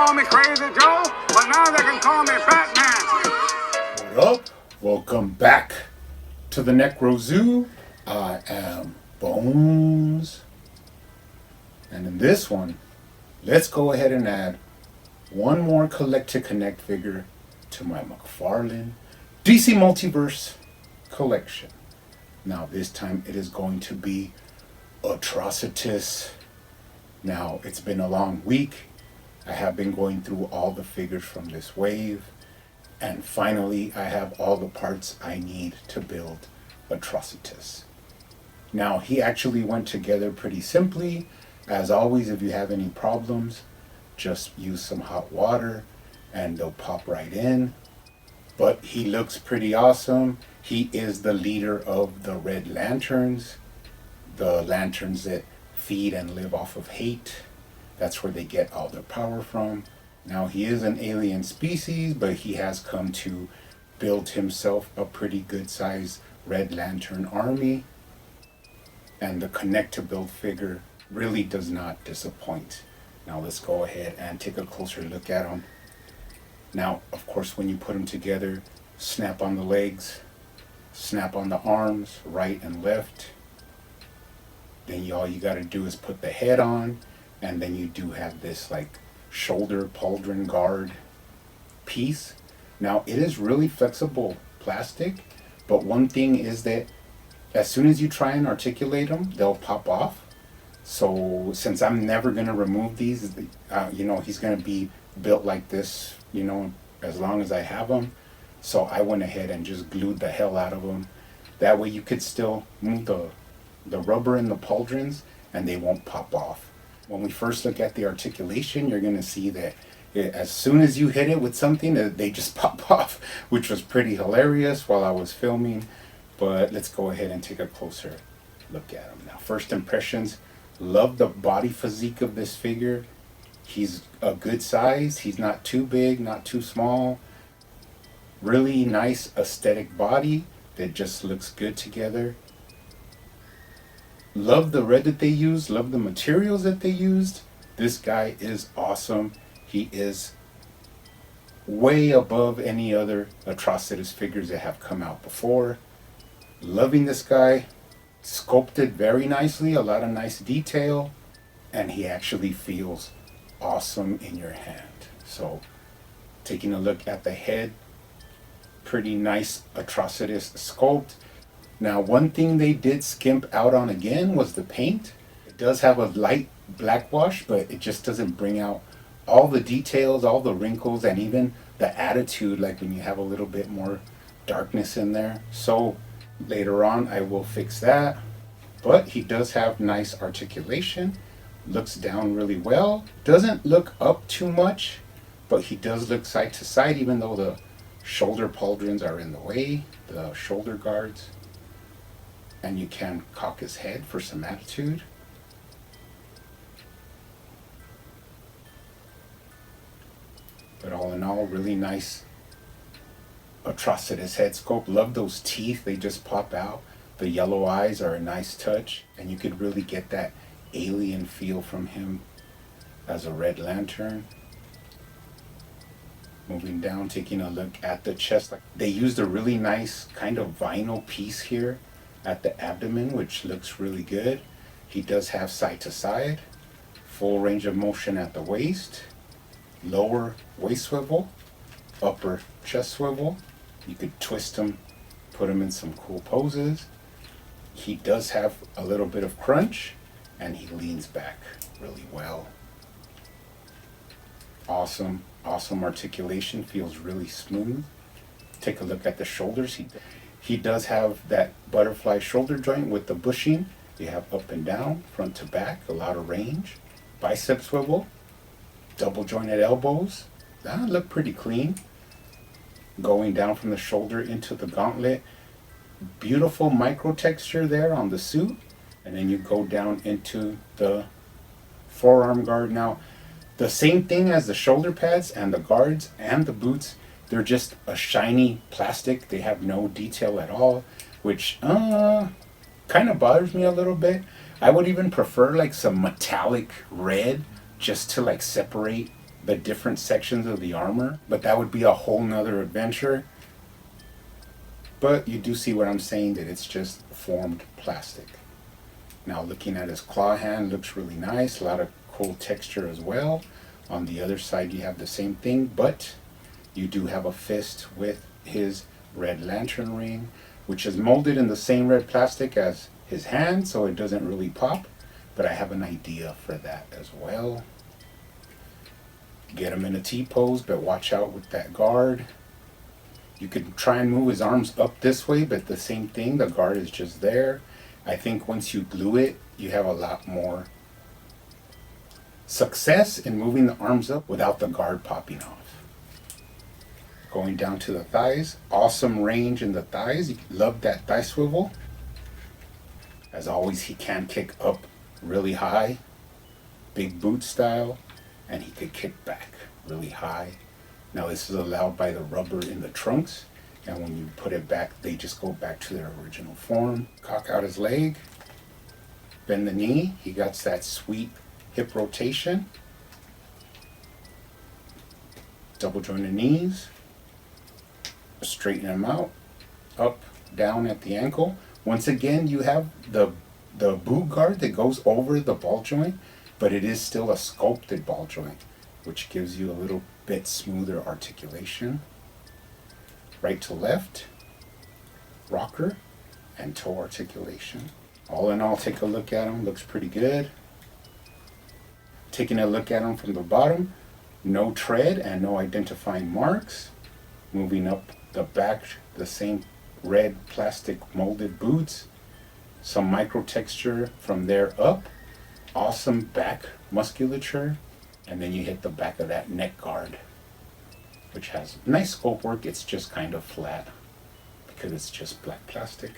call me Crazy Joe, but now they can call me Batman. What up? Welcome back to the Necro Zoo. I am Bones. And in this one, let's go ahead and add one more Collect to Connect figure to my McFarlane DC Multiverse collection. Now this time it is going to be Atrocitus. Now it's been a long week. I have been going through all the figures from this wave, and finally I have all the parts I need to build Atrocitus. Now he actually went together pretty simply. As always, if you have any problems, just use some hot water and they'll pop right in. But he looks pretty awesome. He is the leader of the Red Lanterns, the lanterns that feed and live off of hate. That's where they get all their power from. Now he is an alien species, but he has come to build himself a pretty good sized Red Lantern army. And the Connect to Build figure really does not disappoint. Now let's go ahead and take a closer look at him. Now, of course, when you put them together, snap on the legs, snap on the arms, right and left. Then all you got to do is put the head on, and then you do have this like shoulder pauldron guard piece. Now it is really flexible plastic, but one thing is that as soon as you try and articulate them, they'll pop off. So since I'm never going to remove these, he's going to be built like this, as long as I have them. So I went ahead and just glued the hell out of them. That way you could still move the rubber in the pauldrons and they won't pop off. When we first look at the articulation, you're going to see that as soon as you hit it with something, they just pop off, which was pretty hilarious while I was filming. But let's go ahead and take a closer look at him. Now, first impressions, love the body physique of this figure. He's a good size. He's not too big, not too small. Really nice aesthetic body that just looks good together. Love the red that they used. Love the materials that they used. This guy is awesome. He is way above any other Atrocitus figures that have come out before. Loving this guy. Sculpted very nicely. A lot of nice detail. And he actually feels awesome in your hand. So taking a look at the head, pretty nice Atrocitus sculpt. Now one thing they did skimp out on again was the paint. It does have a light black wash, but it just doesn't bring out all the details, all the wrinkles, and even the attitude, like when you have a little bit more darkness in there. So later on I will fix that. But he does have nice articulation. Looks down really well. Doesn't look up too much, but he does look side to side, even though the shoulder pauldrons are in the way, the shoulder guards. And you can cock his head for some attitude. But all in all, really nice Atrocitus head sculpt. Love those teeth, they just pop out. The yellow eyes are a nice touch, and you could really get that alien feel from him as a Red Lantern. Moving down, taking a look at the chest. They used a really nice kind of vinyl piece here at the abdomen, which looks really good. He does have side to side, full range of motion at the waist, lower waist swivel, upper chest swivel. You could twist him, put him in some cool poses. He does have a little bit of crunch, and he leans back really well. Awesome articulation, feels really smooth. Take a look at the shoulders. He does have that butterfly shoulder joint with the bushing. You have up and down, front to back, a lot of range. Bicep swivel, double jointed elbows. That look pretty clean. Going down from the shoulder into the gauntlet. Beautiful micro texture there on the suit. And then you go down into the forearm guard. Now, the same thing as the shoulder pads and the guards and the boots. They're just a shiny plastic. They have no detail at all, which kind of bothers me a little bit. I would even prefer like some metallic red just to like separate the different sections of the armor, but that would be a whole nother adventure. But you do see what I'm saying, that it's just formed plastic. Now looking at his claw hand, looks really nice, a lot of cool texture as well. On the other side you have the same thing, but you do have a fist with his red lantern ring, which is molded in the same red plastic as his hand, so it doesn't really pop, but I have an idea for that as well. Get him in a T-pose, but watch out with that guard. You could try and move his arms up this way, but the same thing, the guard is just there. I think once you glue it, you have a lot more success in moving the arms up without the guard popping off. Going down to the thighs, awesome range in the thighs. Love that thigh swivel. As always, he can kick up really high, big boot style, and he could kick back really high. Now this is allowed by the rubber in the trunks, and when you put it back, they just go back to their original form. Cock out his leg, bend the knee. He got that sweet hip rotation. Double join the knees. Straighten them out, up, down at the ankle. Once again, you have the boot guard that goes over the ball joint, but it is still a sculpted ball joint, which gives you a little bit smoother articulation. Right to left, rocker, and toe articulation. All in all, take a look at him, looks pretty good. Taking a look at him from the bottom, no tread and no identifying marks. Moving up the back, the same red plastic molded boots, some micro texture from there up, awesome back musculature, and then you hit the back of that neck guard, which has nice sculpt work. It's just kind of flat because it's just black plastic.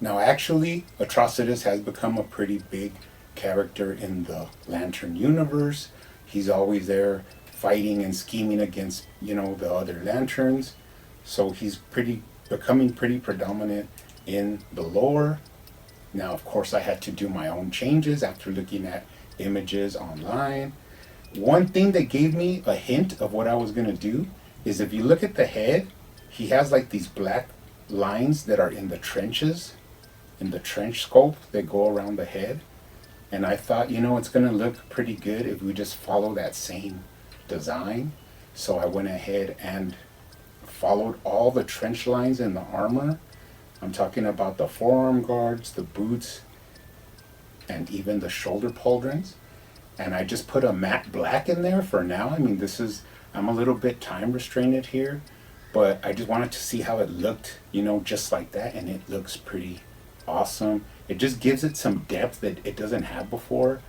Now actually, Atrocitus has become a pretty big character in the Lantern universe. He's always there fighting and scheming against, the other lanterns. So he's becoming pretty predominant in the lore. Now, of course, I had to do my own changes after looking at images online. One thing that gave me a hint of what I was going to do is if you look at the head, he has like these black lines that are in the trenches, in the trench sculpt that go around the head. And I thought, it's going to look pretty good if we just follow that same design. So I went ahead and followed all the trench lines in the armor. I'm talking about the forearm guards, the boots, and even the shoulder pauldrons. And I just put a matte black in there for now. I'm a little bit time restrained here, but I just wanted to see how it looked, just like that, and it looks pretty awesome. It just gives it some depth that it doesn't have before.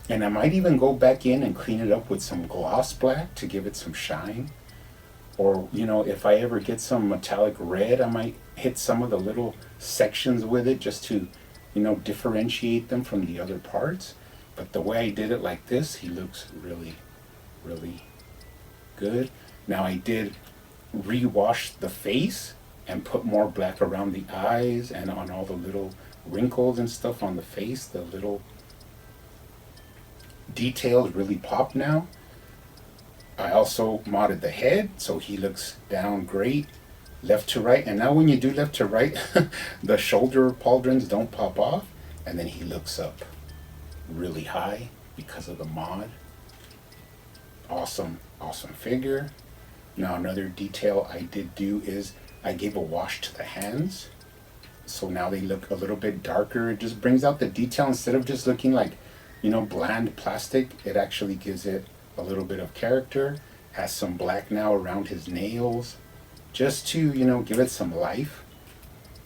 And I might even go back in and clean it up with some gloss black to give it some shine. Or, if I ever get some metallic red, I might hit some of the little sections with it just to, differentiate them from the other parts. But the way I did it like this, he looks really, really good. Now I did rewash the face and put more black around the eyes and on all the little wrinkles and stuff on the face. The little details really pop now. I also modded the head so he looks down great, left to right. And now when you do left to right, the shoulder pauldrons don't pop off, and then he looks up really high because of the mod. Awesome figure. Now another detail I did do is I gave a wash to the hands, so now they look a little bit darker. It just brings out the detail. Instead of just looking like bland plastic, it actually gives it a little bit of character. Has some black now around his nails, just to give it some life.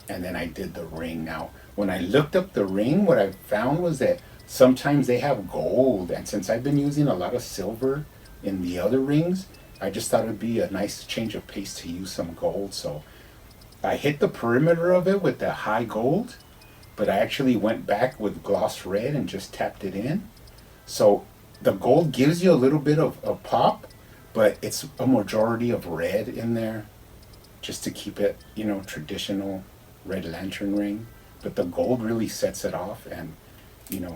And then I did the ring. Now when I looked up the ring, what I found was that sometimes they have gold, and since I've been using a lot of silver in the other rings, I just thought it'd be a nice change of pace to use some gold. So I hit the perimeter of it with the high gold, but I actually went back with gloss red and just tapped it in. So the gold gives you a little bit of pop, but it's a majority of red in there just to keep it, traditional red lantern ring. But the gold really sets it off and,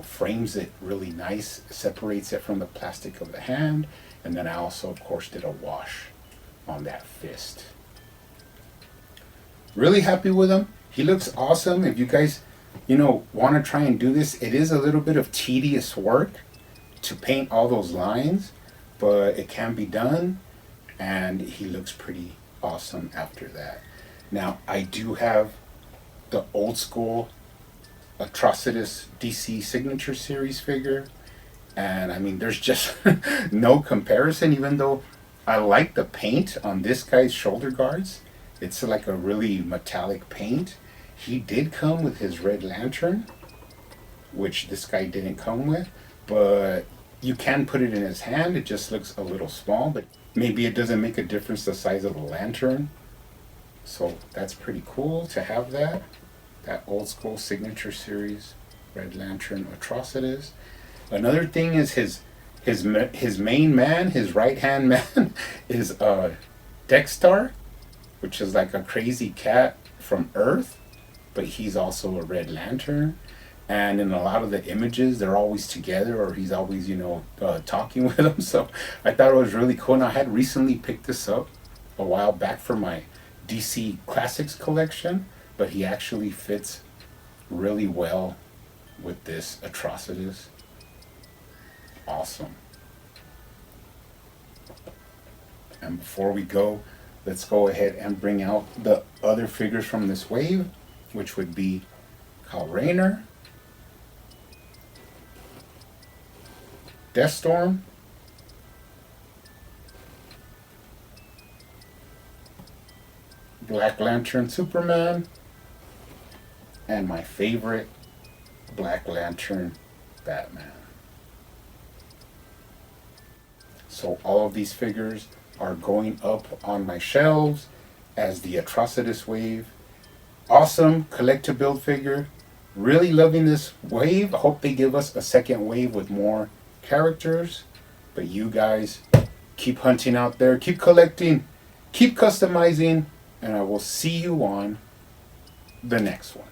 frames it really nice, separates it from the plastic of the hand, And then I also, of course, did a wash on that fist. Really happy with him. He looks awesome. If you guys, want to try and do this, it is a little bit of tedious work to paint all those lines, but it can be done, and he looks pretty awesome after that. Now, I do have the old school Atrocitus DC Signature Series figure, and I mean, there's just no comparison, even though I like the paint on this guy's shoulder guards. It's like a really metallic paint. He did come with his Red Lantern, which this guy didn't come with, but you can put it in his hand. It just looks a little small, but maybe it doesn't make a difference the size of the lantern. So that's pretty cool to have that old school Signature Series Red Lantern Atrocitus. Another thing is his main man, his right hand man, is Dexter, which is like a crazy cat from Earth, but he's also a Red Lantern. And in a lot of the images, they're always together, or he's always, talking with them. So I thought it was really cool. And I had recently picked this up a while back for my DC Classics collection, but he actually fits really well with this Atrocitus. Awesome. And before we go, let's go ahead and bring out the other figures from this wave, which would be Kyle Rayner, Deathstorm, Black Lantern Superman, and my favorite, Black Lantern Batman. So all of these figures are going up on my shelves as the Atrocitus wave. Awesome collect-to-build figure. Really loving this wave. I hope they give us a second wave with more characters. But you guys keep hunting out there, keep collecting, keep customizing, and I will see you on the next one.